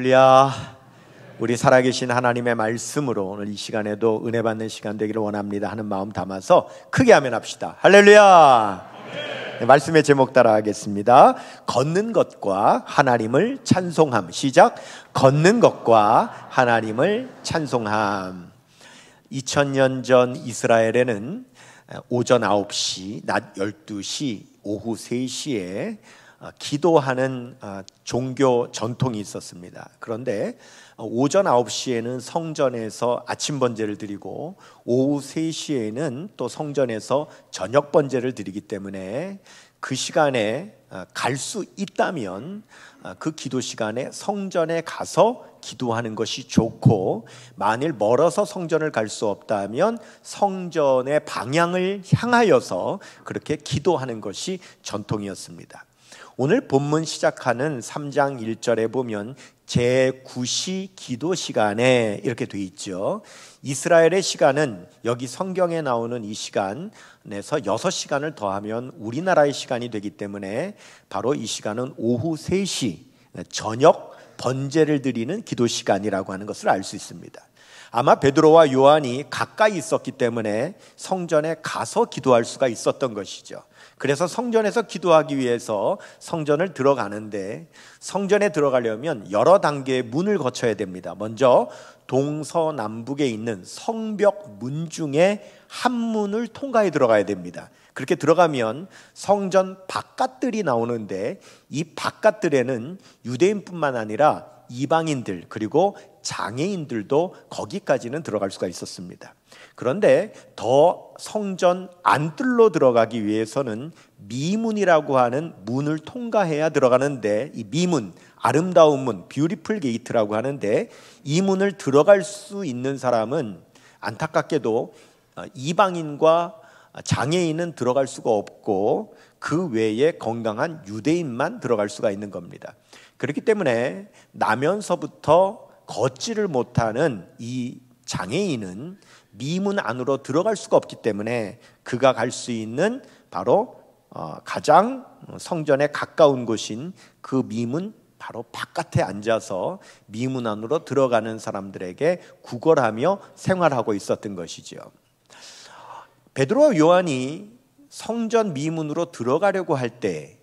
할렐루야. 우리 살아계신 하나님의 말씀으로 오늘 이 시간에도 은혜 받는 시간 되기를 원합니다 하는 마음 담아서 크게 아멘합시다. 할렐루야. 네, 말씀의 제목 따라 하겠습니다. 걷는 것과 하나님을 찬송함. 시작. 걷는 것과 하나님을 찬송함. 2000년 전 이스라엘에는 오전 9시, 낮 12시, 오후 3시에 기도하는 종교 전통이 있었습니다. 그런데 오전 9시에는 성전에서 아침 번제를 드리고 오후 3시에는 또 성전에서 저녁 번제를 드리기 때문에 그 시간에 갈 수 있다면 그 기도 시간에 성전에 가서 기도하는 것이 좋고, 만일 멀어서 성전을 갈 수 없다면 성전의 방향을 향하여서 그렇게 기도하는 것이 전통이었습니다. 오늘 본문 시작하는 3장 1절에 보면 제9시 기도 시간에 이렇게 돼 있죠. 이스라엘의 시간은 여기 성경에 나오는 이 시간에서 6시간을 더하면 우리나라의 시간이 되기 때문에 바로 이 시간은 오후 3시 저녁 번제를 드리는 기도 시간이라고 하는 것을 알 수 있습니다. 아마 베드로와 요한이 가까이 있었기 때문에 성전에 가서 기도할 수가 있었던 것이죠. 그래서 성전에서 기도하기 위해서 성전을 들어가는데, 성전에 들어가려면 여러 단계의 문을 거쳐야 됩니다. 먼저 동서남북에 있는 성벽 문 중에 한 문을 통과해 들어가야 됩니다. 그렇게 들어가면 성전 바깥들이 나오는데, 이 바깥들에는 유대인뿐만 아니라 이방인들 그리고 장애인들도 거기까지는 들어갈 수가 있었습니다. 그런데 더 성전 안뜰로 들어가기 위해서는 미문이라고 하는 문을 통과해야 들어가는데, 이 미문, 아름다운 문, 뷰티풀 게이트라고 하는데, 이 문을 들어갈 수 있는 사람은 안타깝게도 이방인과 장애인은 들어갈 수가 없고 그 외에 건강한 유대인만 들어갈 수가 있는 겁니다. 그렇기 때문에 나면서부터 걷지를 못하는 이 장애인은 미문 안으로 들어갈 수가 없기 때문에 그가 갈 수 있는 바로 가장 성전에 가까운 곳인 그 미문 바로 바깥에 앉아서 미문 안으로 들어가는 사람들에게 구걸하며 생활하고 있었던 것이죠. 베드로와 요한이 성전 미문으로 들어가려고 할 때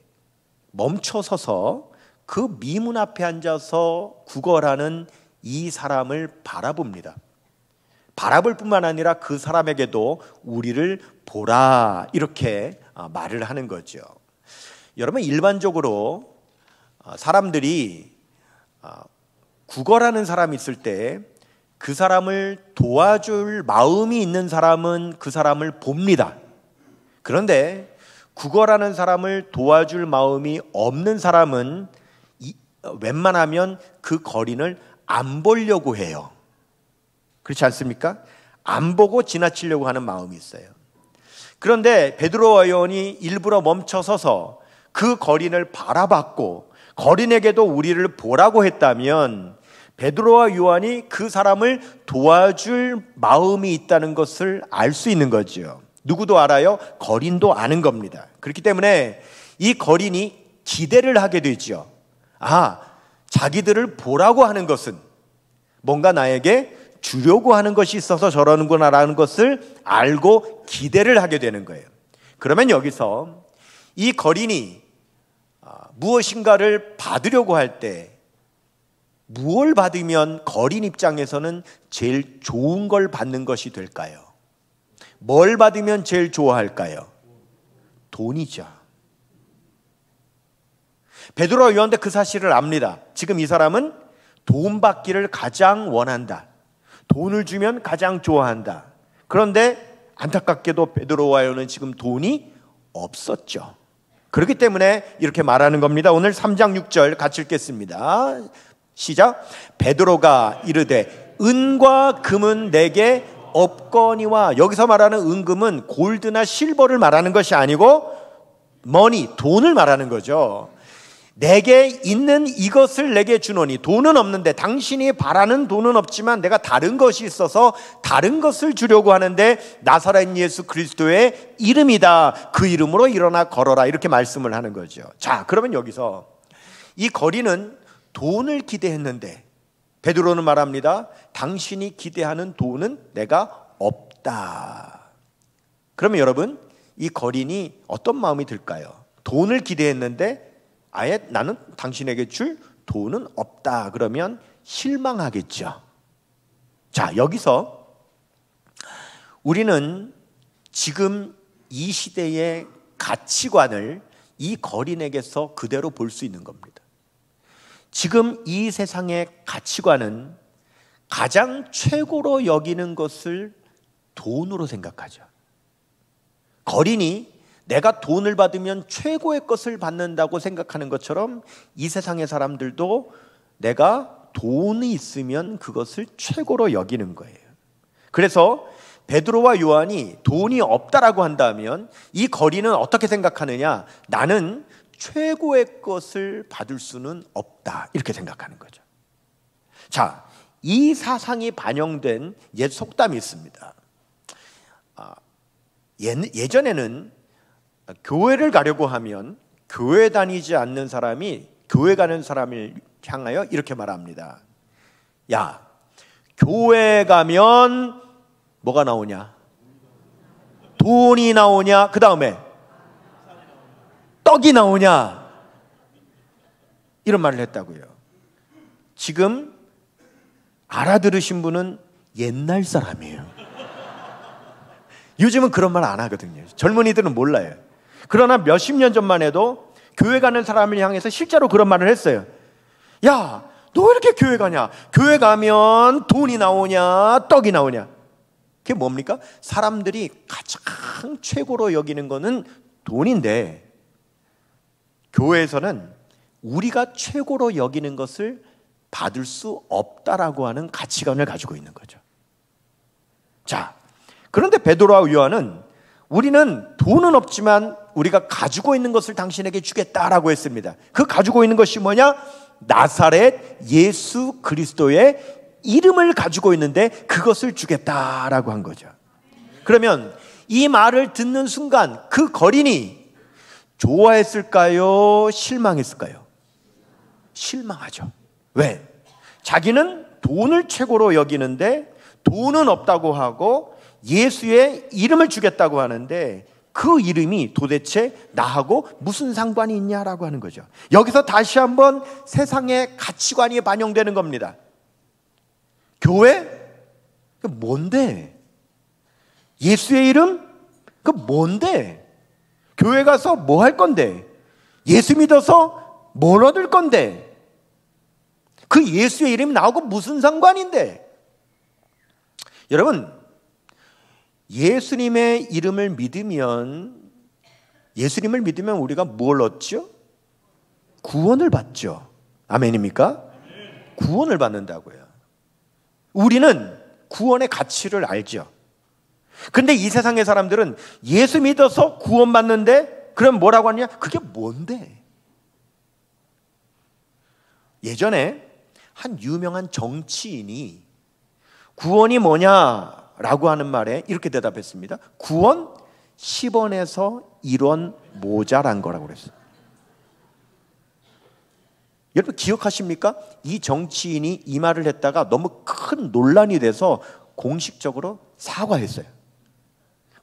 멈춰서서 그 미문 앞에 앉아서 구걸하는 이 사람을 바라봅니다. 바라볼 뿐만 아니라 그 사람에게도 우리를 보라 이렇게 말을 하는 거죠. 여러분, 일반적으로 사람들이 구걸하는 사람이 있을 때 그 사람을 도와줄 마음이 있는 사람은 그 사람을 봅니다. 그런데 구걸하는 사람을 도와줄 마음이 없는 사람은 웬만하면 그 거린을 안 보려고 해요. 그렇지 않습니까? 안 보고 지나치려고 하는 마음이 있어요. 그런데 베드로와 요한이 일부러 멈춰서서 그 거린을 바라봤고 거린에게도 우리를 보라고 했다면 베드로와 요한이 그 사람을 도와줄 마음이 있다는 것을 알 수 있는 거죠. 누구도 알아요? 거린도 아는 겁니다. 그렇기 때문에 이 거린이 기대를 하게 되죠. 자기들을 보라고 하는 것은 뭔가 나에게 주려고 하는 것이 있어서 저러는구나라는 것을 알고 기대를 하게 되는 거예요. 그러면 여기서 이 거린이 무엇인가를 받으려고 할 때 무엇을 받으면 거린 입장에서는 제일 좋은 걸 받는 것이 될까요? 뭘 받으면 제일 좋아할까요? 돈이죠. 베드로와 요한도 그 사실을 압니다. 지금 이 사람은 돈 받기를 가장 원한다. 돈을 주면 가장 좋아한다. 그런데 안타깝게도 베드로와 요한은 지금 돈이 없었죠. 그렇기 때문에 이렇게 말하는 겁니다. 오늘 3장 6절 같이 읽겠습니다. 시작. 베드로가 이르되 은과 금은 내게 없거니와. 여기서 말하는 은금은 골드나 실버를 말하는 것이 아니고 머니, 돈을 말하는 거죠. 내게 있는 이것을 내게 주노니. 돈은 없는데, 당신이 바라는 돈은 없지만 내가 다른 것이 있어서 다른 것을 주려고 하는데 나사렛 예수 그리스도의 이름이다. 그 이름으로 일어나 걸어라. 이렇게 말씀을 하는 거죠. 자, 그러면 여기서 이 거리는 돈을 기대했는데 베드로는 말합니다. 당신이 기대하는 돈은 내가 없다. 그러면 여러분, 이 거린이 어떤 마음이 들까요? 돈을 기대했는데 아예 나는 당신에게 줄 돈은 없다. 그러면 실망하겠죠. 자, 여기서 우리는 지금 이 시대의 가치관을 이 거린에게서 그대로 볼 수 있는 겁니다. 지금 이 세상의 가치관은 가장 최고로 여기는 것을 돈으로 생각하죠. 거린이 내가 돈을 받으면 최고의 것을 받는다고 생각하는 것처럼 이 세상의 사람들도 내가 돈이 있으면 그것을 최고로 여기는 거예요. 그래서 베드로와 요한이 돈이 없다라고 한다면 이 거린은 어떻게 생각하느냐? 나는 최고의 것을 받을 수는 없다, 이렇게 생각하는 거죠. 자, 이 사상이 반영된 옛 속담이 있습니다. 예전에는 교회를 가려고 하면 교회 다니지 않는 사람이 교회 가는 사람을 향하여 이렇게 말합니다. 야, 교회 가면 뭐가 나오냐? 돈이 나오냐? 그 다음에 떡이 나오냐? 이런 말을 했다고요. 지금 알아들으신 분은 옛날 사람이에요. 요즘은 그런 말 안 하거든요. 젊은이들은 몰라요. 그러나 몇십 년 전만 해도 교회 가는 사람을 향해서 실제로 그런 말을 했어요. 야, 너 왜 이렇게 교회 가냐? 교회 가면 돈이 나오냐? 떡이 나오냐? 그게 뭡니까? 사람들이 가장 최고로 여기는 거는 돈인데, 교회에서는 우리가 최고로 여기는 것을 받을 수 없다라고 하는 가치관을 가지고 있는 거죠. 자, 그런데 베드로와 요한은 우리는 돈은 없지만 우리가 가지고 있는 것을 당신에게 주겠다라고 했습니다. 그 가지고 있는 것이 뭐냐? 나사렛 예수 그리스도의 이름을 가지고 있는데 그것을 주겠다라고 한 거죠. 그러면 이 말을 듣는 순간 그 거린이 좋아했을까요? 실망했을까요? 실망하죠. 왜? 자기는 돈을 최고로 여기는데 돈은 없다고 하고 예수의 이름을 주겠다고 하는데 그 이름이 도대체 나하고 무슨 상관이 있냐라고 하는 거죠. 여기서 다시 한번 세상의 가치관이 반영되는 겁니다. 교회? 그 뭔데? 예수의 이름? 그 뭔데? 교회 가서 뭐 할 건데? 예수 믿어서 뭘 얻을 건데? 그 예수의 이름이 나하고 무슨 상관인데? 여러분, 예수님의 이름을 믿으면 우리가 뭘 얻죠? 구원을 받죠. 아멘입니까? 구원을 받는다고요. 우리는 구원의 가치를 알죠. 근데 이 세상의 사람들은 예수 믿어서 구원받는데 그럼 뭐라고 하느냐? 그게 뭔데? 예전에 한 유명한 정치인이 구원이 뭐냐라고 하는 말에 이렇게 대답했습니다. 구원 10원에서 1원 모자란 거라고 그랬어요. 여러분 기억하십니까? 이 정치인이 이 말을 했다가 너무 큰 논란이 돼서 공식적으로 사과했어요.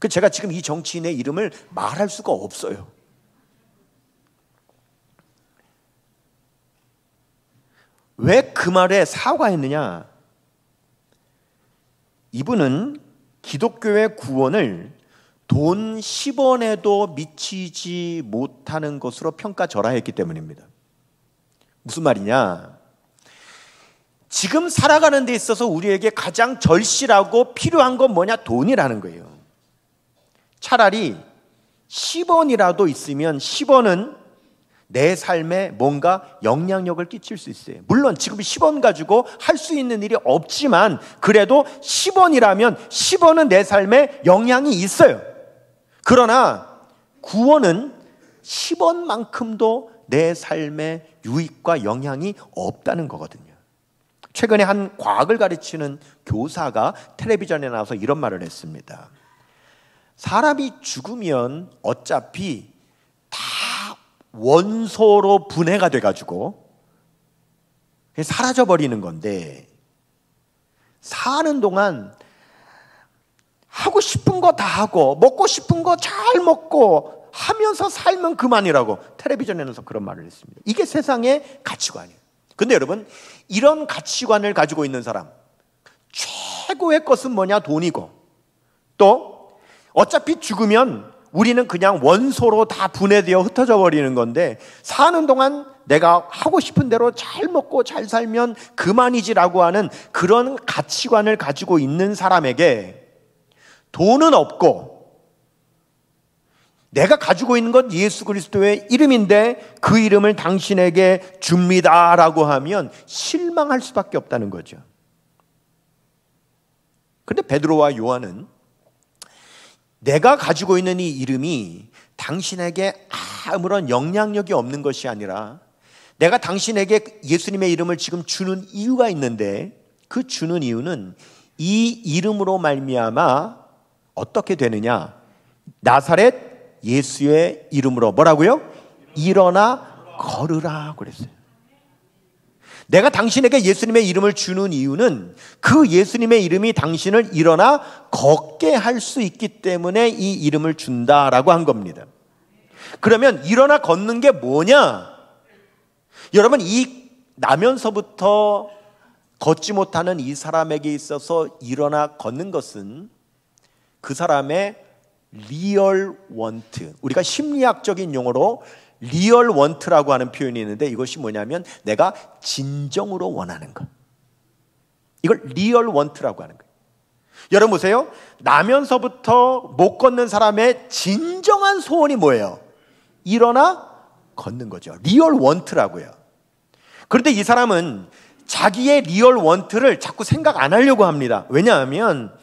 제가 지금 이 정치인의 이름을 말할 수가 없어요. 왜 그 말에 사과했느냐? 이분은 기독교의 구원을 돈 10원에도 미치지 못하는 것으로 평가절하했기 때문입니다. 무슨 말이냐? 지금 살아가는 데 있어서 우리에게 가장 절실하고 필요한 건 뭐냐? 돈이라는 거예요. 차라리 10원이라도 있으면 10원은 내 삶에 뭔가 영향력을 끼칠 수 있어요. 물론 지금 10원 가지고 할 수 있는 일이 없지만 그래도 10원이라면 10원은 내 삶에 영향이 있어요. 그러나 구원은 10원만큼도 내 삶에 유익과 영향이 없다는 거거든요. 최근에 한 과학을 가르치는 교사가 텔레비전에 나와서 이런 말을 했습니다. 사람이 죽으면 어차피 다 원소로 분해가 돼가지고 사라져버리는 건데, 사는 동안 하고 싶은 거 다 하고 먹고 싶은 거 잘 먹고 하면서 살면 그만이라고 텔레비전에서 그런 말을 했습니다. 이게 세상의 가치관이에요. 근데 여러분, 이런 가치관을 가지고 있는 사람, 최고의 것은 뭐냐? 돈이고, 또 어차피 죽으면 우리는 그냥 원소로 다 분해되어 흩어져 버리는 건데, 사는 동안 내가 하고 싶은 대로 잘 먹고 잘 살면 그만이지라고 하는 그런 가치관을 가지고 있는 사람에게 돈은 없고, 내가 가지고 있는 건 예수 그리스도의 이름인데 그 이름을 당신에게 줍니다라고 하면 실망할 수밖에 없다는 거죠. 그런데 베드로와 요한은 내가 가지고 있는 이 이름이 당신에게 아무런 영향력이 없는 것이 아니라, 내가 당신에게 예수님의 이름을 지금 주는 이유가 있는데, 그 주는 이유는 이 이름으로 말미암아 어떻게 되느냐? 나사렛 예수의 이름으로 뭐라고요? 일어나 걸으라 그랬어요. 내가 당신에게 예수님의 이름을 주는 이유는 그 예수님의 이름이 당신을 일어나 걷게 할 수 있기 때문에 이 이름을 준다라고 한 겁니다. 그러면 일어나 걷는 게 뭐냐? 여러분, 이 나면서부터 걷지 못하는 이 사람에게 있어서 일어나 걷는 것은 그 사람의 리얼 원트, 우리가 심리학적인 용어로 리얼 원트라고 하는 표현이 있는데, 이것이 뭐냐면 내가 진정으로 원하는 것, 이걸 리얼 원트라고 하는 거예요. 여러분 보세요. 나면서부터 못 걷는 사람의 진정한 소원이 뭐예요? 일어나 걷는 거죠. 리얼 원트라고요. 그런데 이 사람은 자기의 리얼 원트를 자꾸 생각 안 하려고 합니다. 왜냐하면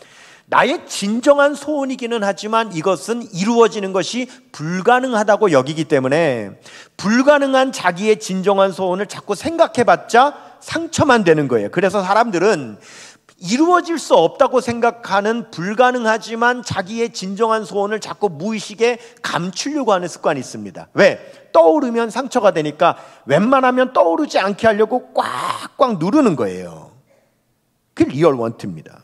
나의 진정한 소원이기는 하지만 이것은 이루어지는 것이 불가능하다고 여기기 때문에 불가능한 자기의 진정한 소원을 자꾸 생각해봤자 상처만 되는 거예요. 그래서 사람들은 이루어질 수 없다고 생각하는 불가능하지만 자기의 진정한 소원을 자꾸 무의식에 감추려고 하는 습관이 있습니다. 왜? 떠오르면 상처가 되니까 웬만하면 떠오르지 않게 하려고 꽉꽉 누르는 거예요. 그게 리얼 원트입니다.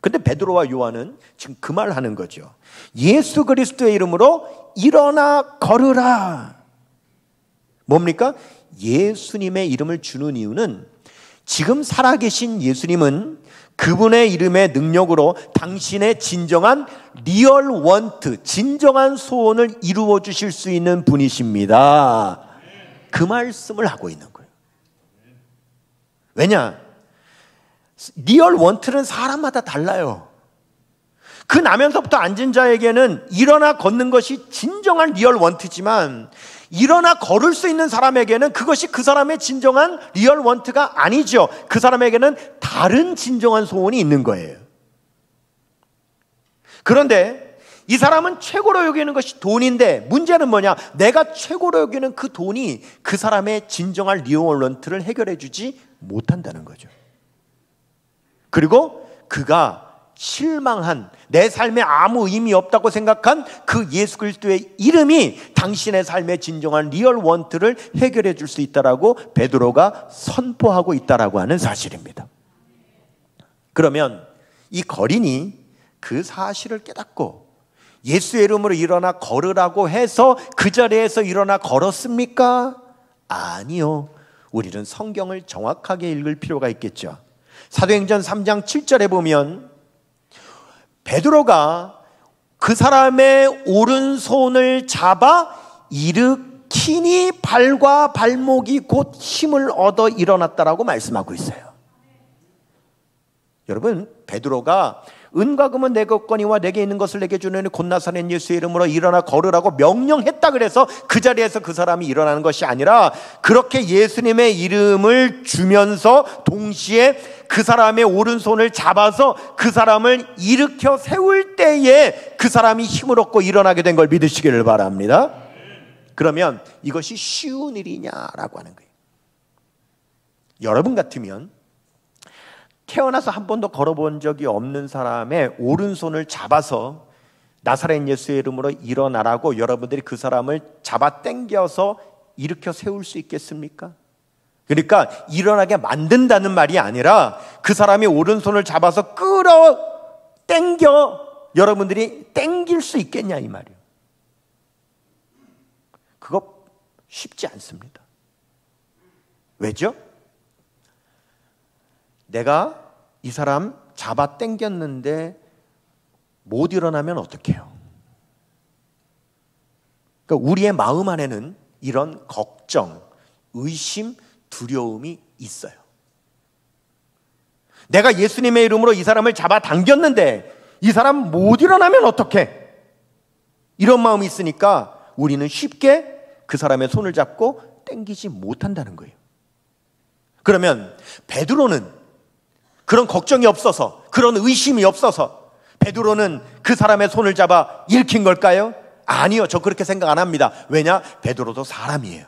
근데 베드로와 요한은 지금 그 말 하는 거죠. 예수 그리스도의 이름으로 일어나 걸으라. 뭡니까? 예수님의 이름을 주는 이유는 지금 살아계신 예수님은 그분의 이름의 능력으로 당신의 진정한 리얼 원트, 진정한 소원을 이루어 주실 수 있는 분이십니다. 그 말씀을 하고 있는 거예요. 왜냐? 리얼 원트는 사람마다 달라요. 그 나면서부터 앉은 자에게는 일어나 걷는 것이 진정한 리얼 원트지만, 일어나 걸을 수 있는 사람에게는 그것이 그 사람의 진정한 리얼 원트가 아니죠. 그 사람에게는 다른 진정한 소원이 있는 거예요. 그런데 이 사람은 최고로 여기는 것이 돈인데, 문제는 뭐냐? 내가 최고로 여기는 그 돈이 그 사람의 진정한 리얼 원트를 해결해 주지 못한다는 거죠. 그리고 그가 실망한, 내 삶에 아무 의미 없다고 생각한 그 예수 그리스도의 이름이 당신의 삶의 진정한 리얼 원트를 해결해 줄 수 있다라고 베드로가 선포하고 있다라고 하는 사실입니다. 그러면 이 거린이 그 사실을 깨닫고 예수의 이름으로 일어나 걸으라고 해서 그 자리에서 일어나 걸었습니까? 아니요. 우리는 성경을 정확하게 읽을 필요가 있겠죠. 사도행전 3장 7절에 보면 베드로가 그 사람의 오른손을 잡아 일으키니 발과 발목이 곧 힘을 얻어 일어났다라고 말씀하고 있어요. 여러분, 베드로가 은과 금은 내 것거니와 내게 있는 것을 내게 주노니 곧 나사렛 예수의 이름으로 일어나 걸으라고 명령했다 그래서 그 자리에서 그 사람이 일어나는 것이 아니라, 그렇게 예수님의 이름을 주면서 동시에 그 사람의 오른손을 잡아서 그 사람을 일으켜 세울 때에 그 사람이 힘을 얻고 일어나게 된 걸 믿으시기를 바랍니다. 그러면 이것이 쉬운 일이냐라고 하는 거예요. 여러분 같으면 태어나서 한 번도 걸어본 적이 없는 사람의 오른손을 잡아서 나사렛 예수의 이름으로 일어나라고 여러분들이 그 사람을 잡아 당겨서 일으켜 세울 수 있겠습니까? 그러니까 일어나게 만든다는 말이 아니라 그 사람이 오른손을 잡아서 끌어 당겨 여러분들이 당길 수 있겠냐 이 말이에요. 그거 쉽지 않습니다. 왜죠? 내가 이 사람 잡아 당겼는데 못 일어나면 어떡해요? 그러니까 우리의 마음 안에는 이런 걱정, 의심, 두려움이 있어요. 내가 예수님의 이름으로 이 사람을 잡아 당겼는데 이 사람 못 일어나면 어떡해? 이런 마음이 있으니까 우리는 쉽게 그 사람의 손을 잡고 당기지 못한다는 거예요. 그러면 베드로는 그런 걱정이 없어서, 그런 의심이 없어서 베드로는 그 사람의 손을 잡아 일으킨 걸까요? 아니요, 저 그렇게 생각 안 합니다. 왜냐? 베드로도 사람이에요.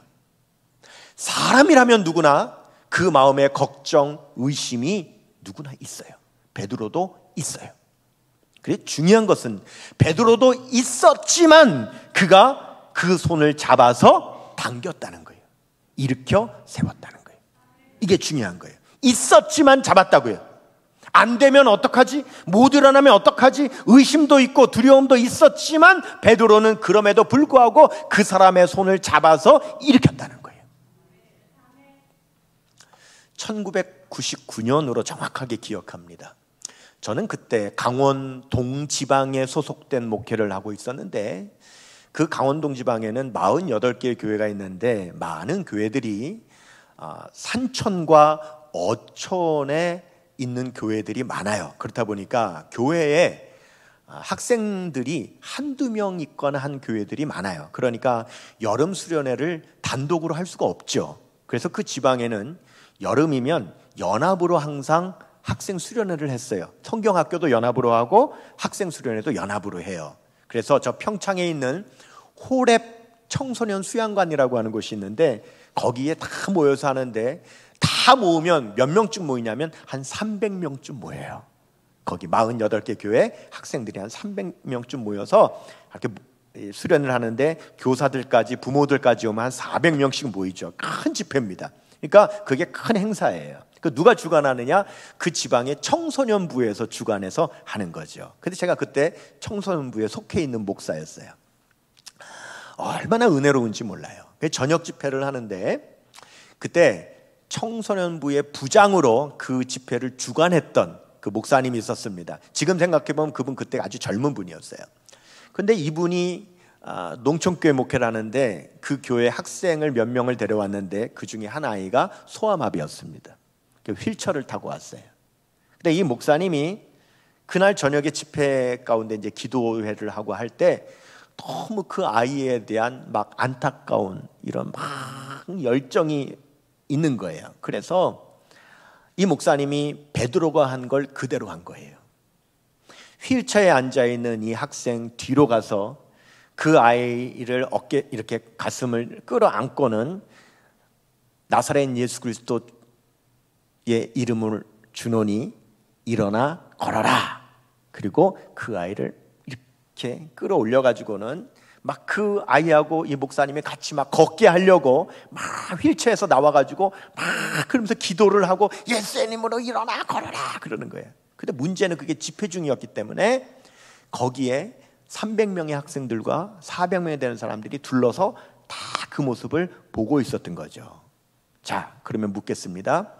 사람이라면 누구나 그 마음에 걱정, 의심이 누구나 있어요. 베드로도 있어요. 그래, 중요한 것은 베드로도 있었지만 그가 그 손을 잡아서 당겼다는 거예요. 일으켜 세웠다는 거예요. 이게 중요한 거예요. 있었지만 잡았다고요. 안 되면 어떡하지? 못 일어나면 어떡하지? 의심도 있고 두려움도 있었지만 베드로는 그럼에도 불구하고 그 사람의 손을 잡아서 일으켰다는 거예요. 1999년으로 정확하게 기억합니다. 저는 그때 강원 동지방에 소속된 목회를 하고 있었는데 그 강원 동지방에는 48개의 교회가 있는데 많은 교회들이 산천과 어촌에 있는 교회들이 많아요. 그렇다 보니까 교회에 학생들이 한두 명 있거나 한 교회들이 많아요. 그러니까 여름 수련회를 단독으로 할 수가 없죠. 그래서 그 지방에는 여름이면 연합으로 항상 학생 수련회를 했어요. 성경학교도 연합으로 하고 학생 수련회도 연합으로 해요. 그래서 저 평창에 있는 호랩 청소년 수양관이라고 하는 곳이 있는데 거기에 다 모여서 하는데 다 모으면 몇 명쯤 모이냐면 한 300명쯤 모여요. 거기 48개 교회 학생들이 한 300명쯤 모여서 이렇게 수련을 하는데 교사들까지 부모들까지 오면 한 400명씩 모이죠. 큰 집회입니다. 그러니까 그게 큰 행사예요. 그 누가 주관하느냐? 그 지방의 청소년부에서 주관해서 하는 거죠. 근데 제가 그때 청소년부에 속해 있는 목사였어요. 얼마나 은혜로운지 몰라요. 저녁 집회를 하는데 그때 청소년부의 부장으로 그 집회를 주관했던 그 목사님이 있었습니다. 지금 생각해보면 그분 그때 아주 젊은 분이었어요. 근데 이분이 농촌교회 목회를 하는데 그 교회 학생을 몇 명을 데려왔는데 그 중에 한 아이가 소아마비였습니다. 휠체어를 타고 왔어요. 근데 이 목사님이 그날 저녁에 집회 가운데 이제 기도회를 하고 할 때 너무 그 아이에 대한 막 안타까운 이런 막 열정이 있는 거예요. 그래서 이 목사님이 베드로가 한 걸 그대로 한 거예요. 휠체어에 앉아있는 이 학생 뒤로 가서 그 아이를 어깨 이렇게 가슴을 끌어안고는 나사렛 예수 그리스도의 이름을 주노니 일어나 걸어라. 그리고 그 아이를 이렇게 끌어올려 가지고는 막 그 아이하고 이 목사님이 같이 막 걷게 하려고 막 휠체어에서 나와가지고 막 그러면서 기도를 하고 예수님으로 일어나 걸어라 그러는 거예요. 근데 문제는 그게 집회 중이었기 때문에 거기에 300명의 학생들과 400명이 되는 사람들이 둘러서 다 그 모습을 보고 있었던 거죠. 자, 그러면 묻겠습니다.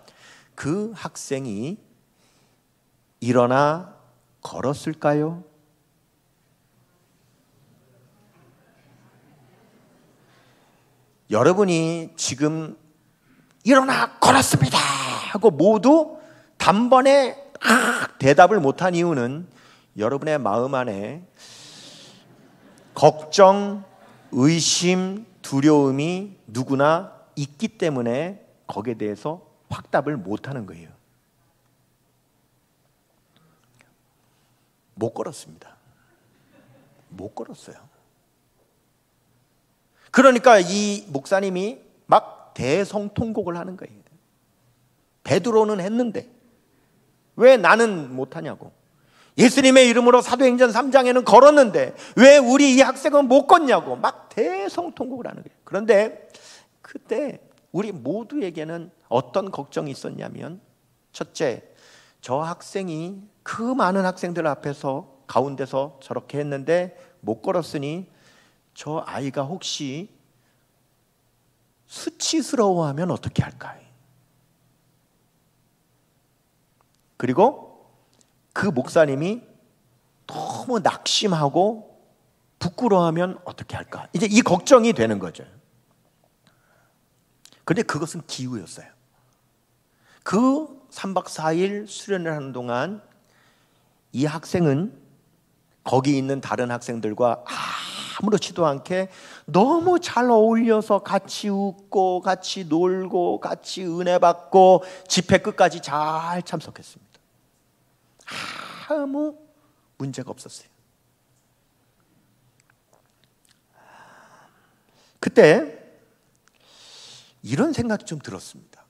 그 학생이 일어나 걸었을까요? 여러분이 지금 일어나 걸었습니다 하고 모두 단번에 대답을 못한 이유는 여러분의 마음 안에 걱정, 의심, 두려움이 누구나 있기 때문에 거기에 대해서 확답을 못하는 거예요. 못 걸었습니다. 못 걸었어요. 그러니까 이 목사님이 막 대성통곡을 하는 거예요. 베드로는 했는데 왜 나는 못하냐고. 예수님의 이름으로 사도행전 3장에는 걸었는데 왜 우리 이 학생은 못 걷냐고 막 대성통곡을 하는 거예요. 그런데 그때 우리 모두에게는 어떤 걱정이 있었냐면, 첫째, 저 학생이 그 많은 학생들 앞에서 가운데서 저렇게 했는데 못 걸었으니 저 아이가 혹시 수치스러워하면 어떻게 할까? 그리고 그 목사님이 너무 낙심하고 부끄러워하면 어떻게 할까? 이제 이 걱정이 되는 거죠. 그런데 그것은 기우였어요. 그 3박 4일 수련을 하는 동안 이 학생은 거기 있는 다른 학생들과 아무렇지도 않게 너무 잘 어울려서 같이 웃고 같이 놀고 같이 은혜 받고 집회 끝까지 잘 참석했습니다. 아무 문제가 없었어요. 그때 이런 생각이 좀 들었습니다.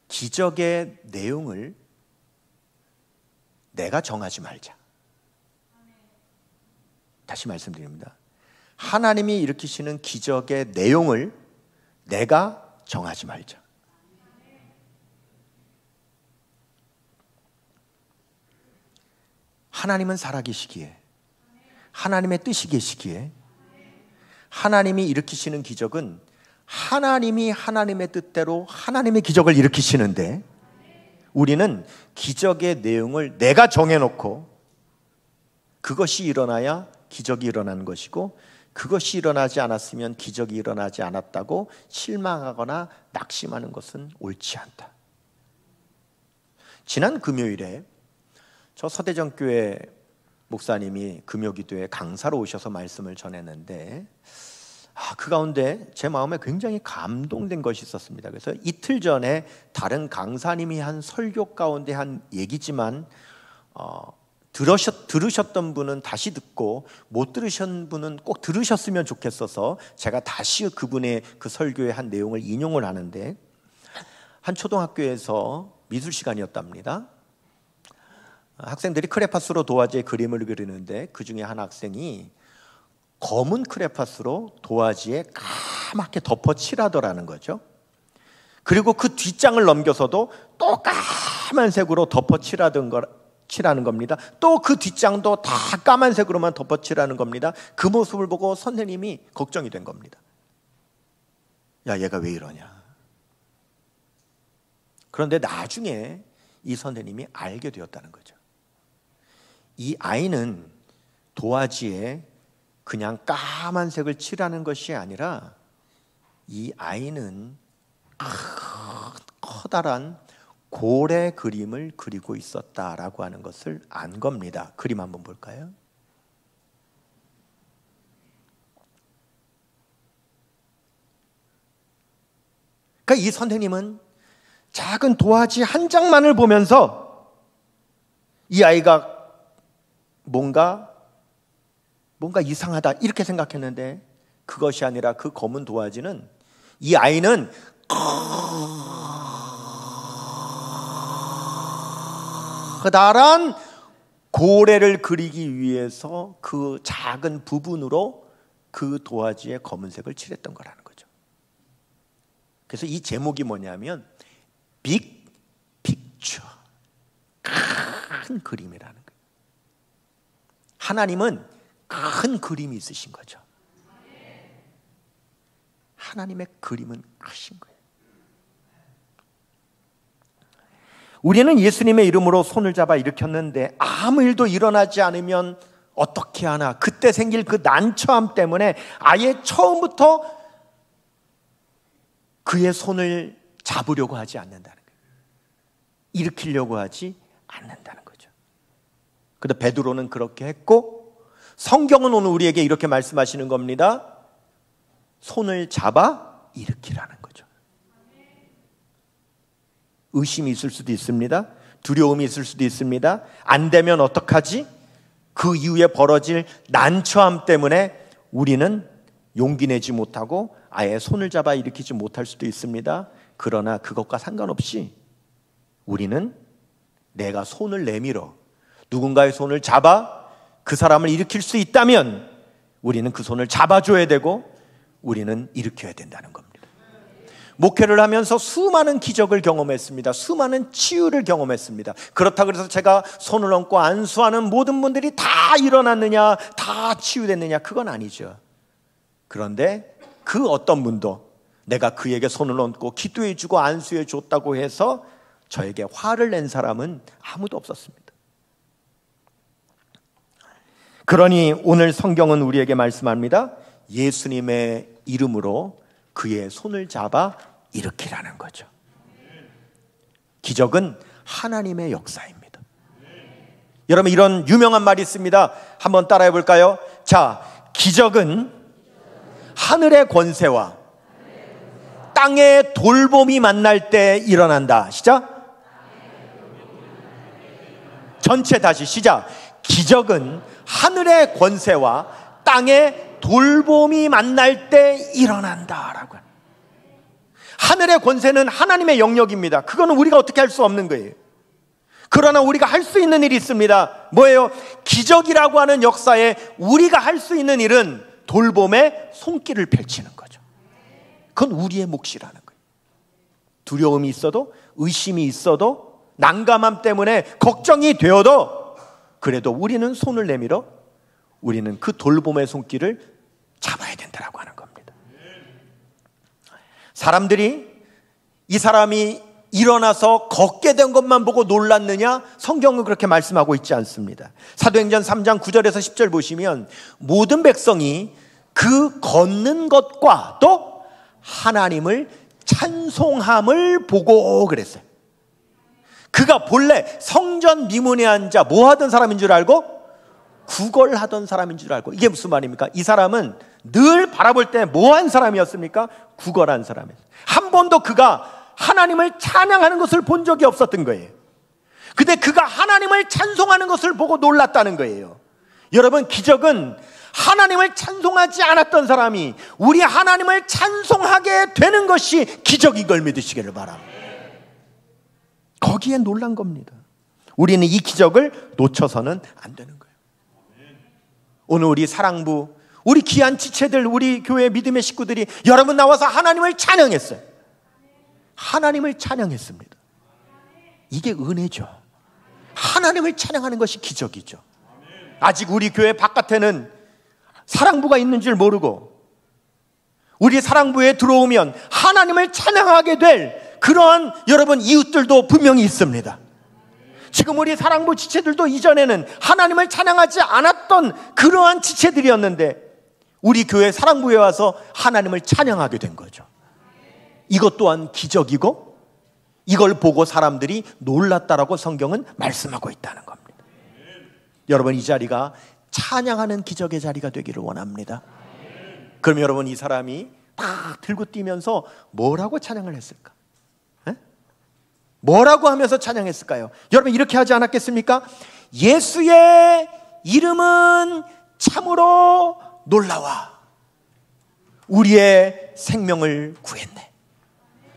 기적의 내용을 내가 정하지 말자. 다시 말씀드립니다. 하나님이 일으키시는 기적의 내용을 내가 정하지 말자. 하나님은 살아계시기에, 하나님의 뜻이 계시기에, 하나님이 일으키시는 기적은 하나님이 하나님의 뜻대로 하나님의 기적을 일으키시는데, 우리는 기적의 내용을 내가 정해놓고 그것이 일어나야 기적이 일어나는 것이고, 그것이 일어나지 않았으면 기적이 일어나지 않았다고 실망하거나 낙심하는 것은 옳지 않다. 지난 금요일에 저 서대전교회 목사님이 금요기도에 강사로 오셔서 말씀을 전했는데, 그 가운데 제 마음에 굉장히 감동된 것이 있었습니다. 그래서 이틀 전에 다른 강사님이 한 설교 가운데 한 얘기지만 들으셨던 분은 다시 듣고 못 들으신 분은 꼭 들으셨으면 좋겠어서 제가 다시 그분의 그 설교의 한 내용을 인용을 하는데, 한 초등학교에서 미술 시간이었답니다. 학생들이 크레파스로 도화지에 그림을 그리는데 그 중에 한 학생이 검은 크레파스로 도화지에 까맣게 덮어칠하더라는 거죠. 그리고 그 뒷장을 넘겨서도 또 까만색으로 칠하는 겁니다. 또 그 뒷장도 다 까만색으로만 덮어칠하는 겁니다. 그 모습을 보고 선생님이 걱정이 된 겁니다. 야, 얘가 왜 이러냐. 그런데 나중에 이 선생님이 알게 되었다는 거죠. 이 아이는 도화지에 그냥 까만색을 칠하는 것이 아니라 이 아이는 커다란 고래 그림을 그리고 있었다라고 하는 것을 안 겁니다. 그림 한번 볼까요? 그러니까 이 선생님은 작은 도화지 한 장만을 보면서 이 아이가 뭔가 이상하다 이렇게 생각했는데, 그것이 아니라 그 검은 도화지는 이 아이는 커다란 고래를 그리기 위해서 그 작은 부분으로 그 도화지에 검은색을 칠했던 거라는 거죠. 그래서 이 제목이 뭐냐면 빅 픽처, 큰 그림이라는 거예요. 하나님은 큰 그림이 있으신 거죠. 하나님의 그림은 크신 거예요. 우리는 예수님의 이름으로 손을 잡아 일으켰는데 아무 일도 일어나지 않으면 어떻게 하나, 그때 생길 그 난처함 때문에 아예 처음부터 그의 손을 잡으려고 하지 않는다는 거예요. 일으키려고 하지 않는다는 거죠. 그런데 베드로는 그렇게 했고, 성경은 오늘 우리에게 이렇게 말씀하시는 겁니다. 손을 잡아 일으키라는 거죠. 의심이 있을 수도 있습니다. 두려움이 있을 수도 있습니다. 안 되면 어떡하지? 그 이후에 벌어질 난처함 때문에 우리는 용기 내지 못하고 아예 손을 잡아 일으키지 못할 수도 있습니다. 그러나 그것과 상관없이 우리는 내가 손을 내밀어 누군가의 손을 잡아 그 사람을 일으킬 수 있다면 우리는 그 손을 잡아줘야 되고 우리는 일으켜야 된다는 겁니다. 목회를 하면서 수많은 기적을 경험했습니다. 수많은 치유를 경험했습니다. 그렇다고 해서 제가 손을 얹고 안수하는 모든 분들이 다 일어났느냐, 다 치유됐느냐, 그건 아니죠. 그런데 그 어떤 분도 내가 그에게 손을 얹고 기도해 주고 안수해 줬다고 해서 저에게 화를 낸 사람은 아무도 없었습니다. 그러니 오늘 성경은 우리에게 말씀합니다. 예수님의 이름으로 그의 손을 잡아 일으키라는 거죠. 기적은 하나님의 역사입니다. 여러분, 이런 유명한 말이 있습니다. 한번 따라해 볼까요? 자, 기적은 하늘의 권세와 땅의 돌봄이 만날 때 일어난다. 시작. 전체 다시 시작. 기적은 하늘의 권세와 땅의 돌봄이 만날 때 일어난다라고. 하늘의 권세는 하나님의 영역입니다. 그거는 우리가 어떻게 할 수 없는 거예요. 그러나 우리가 할 수 있는 일이 있습니다. 뭐예요? 기적이라고 하는 역사에 우리가 할 수 있는 일은 돌봄의 손길을 펼치는 거죠. 그건 우리의 몫이라는 거예요. 두려움이 있어도, 의심이 있어도, 난감함 때문에 걱정이 되어도, 그래도 우리는 손을 내밀어 우리는 그 돌봄의 손길을 잡아야 된다고 하는 겁니다. 사람들이 이 사람이 일어나서 걷게 된 것만 보고 놀랐느냐? 성경은 그렇게 말씀하고 있지 않습니다. 사도행전 3장 9절에서 10절 보시면 모든 백성이 그 걷는 것과 또 하나님을 찬송함을 보고 그랬어요. 그가 본래 성전 미문에 앉아 뭐 하던 사람인 줄 알고? 구걸하던 사람인 줄 알고. 이게 무슨 말입니까? 이 사람은 늘 바라볼 때 뭐 한 사람이었습니까? 구걸한 사람이었어요. 한 번도 그가 하나님을 찬양하는 것을 본 적이 없었던 거예요. 근데 그가 하나님을 찬송하는 것을 보고 놀랐다는 거예요. 여러분, 기적은 하나님을 찬송하지 않았던 사람이 우리 하나님을 찬송하게 되는 것이 기적인 걸 믿으시기를 바랍니다. 거기에 놀란 겁니다. 우리는 이 기적을 놓쳐서는 안 되는 거예요. 오늘 우리 사랑부, 우리 귀한 지체들, 우리 교회 믿음의 식구들이 여러분 나와서 하나님을 찬양했어요. 하나님을 찬양했습니다. 이게 은혜죠. 하나님을 찬양하는 것이 기적이죠. 아직 우리 교회 바깥에는 사랑부가 있는 줄 모르고 우리 사랑부에 들어오면 하나님을 찬양하게 될 그러한 여러분 이웃들도 분명히 있습니다. 지금 우리 사랑부 지체들도 이전에는 하나님을 찬양하지 않았던 그러한 지체들이었는데 우리 교회 사랑부에 와서 하나님을 찬양하게 된 거죠. 이것 또한 기적이고 이걸 보고 사람들이 놀랐다라고 성경은 말씀하고 있다는 겁니다. 여러분, 이 자리가 찬양하는 기적의 자리가 되기를 원합니다. 그럼 여러분, 이 사람이 딱 들고 뛰면서 뭐라고 찬양을 했을까? 뭐라고 하면서 찬양했을까요? 여러분, 이렇게 하지 않았겠습니까? 예수의 이름은 참으로 놀라워 우리의 생명을 구했네.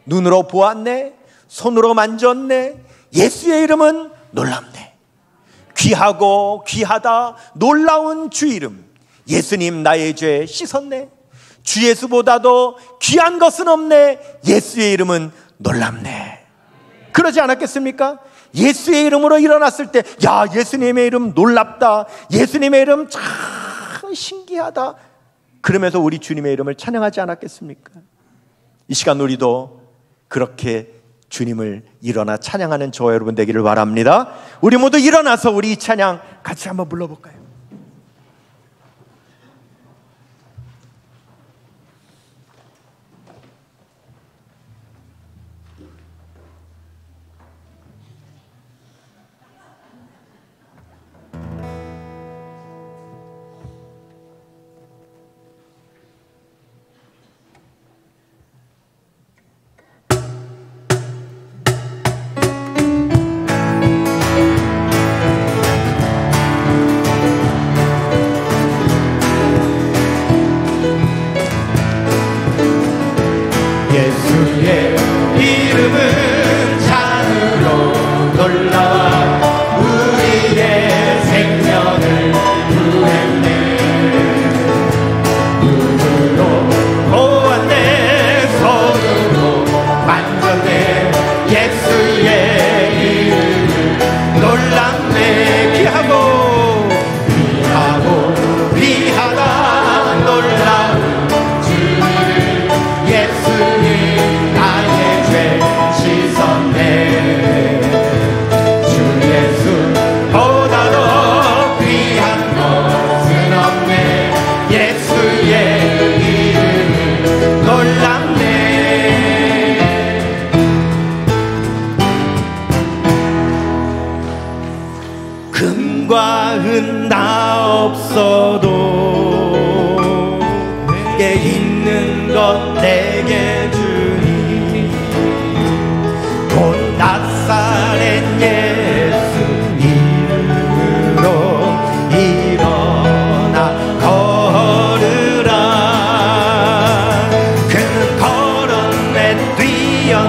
눈으로 보았네. 손으로 만졌네. 예수의 이름은 놀랍네. 귀하고 귀하다 놀라운 주 이름. 예수님 나의 죄 씻었네. 주 예수보다도 귀한 것은 없네. 예수의 이름은 놀랍네. 그러지 않았겠습니까? 예수의 이름으로 일어났을 때, 야, 예수님의 이름 놀랍다. 예수님의 이름 참 신기하다. 그러면서 우리 주님의 이름을 찬양하지 않았겠습니까? 이 시간 우리도 그렇게 주님을 일어나 찬양하는 저와 여러분 되기를 바랍니다. 우리 모두 일어나서 우리 이 찬양 같이 한번 불러볼까요?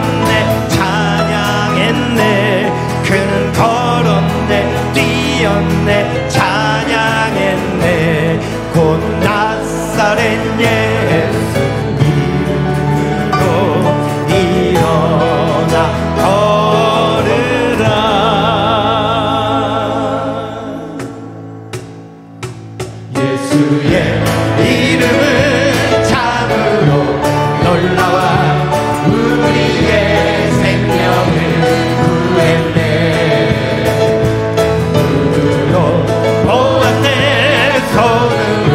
걸었네 찬양했네 그는 걸었네 뛰었네 찬양했네 곧 나사렛 예수 이름으로 일어나 걸으라 예수의 이름은 참으로 놀라워 우리의 생명을 구했네 눈으로 보았네 손으로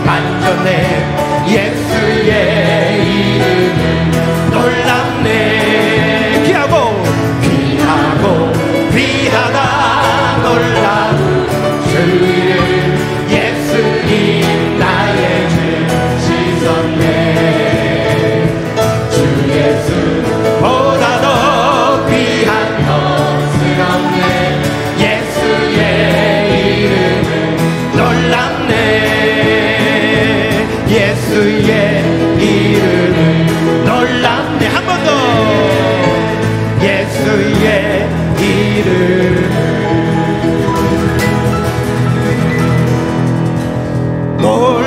만졌네 예수의 이름은 놀랍네 귀하고 귀하다 놀라운 주 이름 예수님 나의 주 씻었네 주 예수보다 더 귀한 것스럽네 예수의 이름은 놀랍네 예수의 이름은 놀랍네 한 번 더 예수의 이름 놀랍네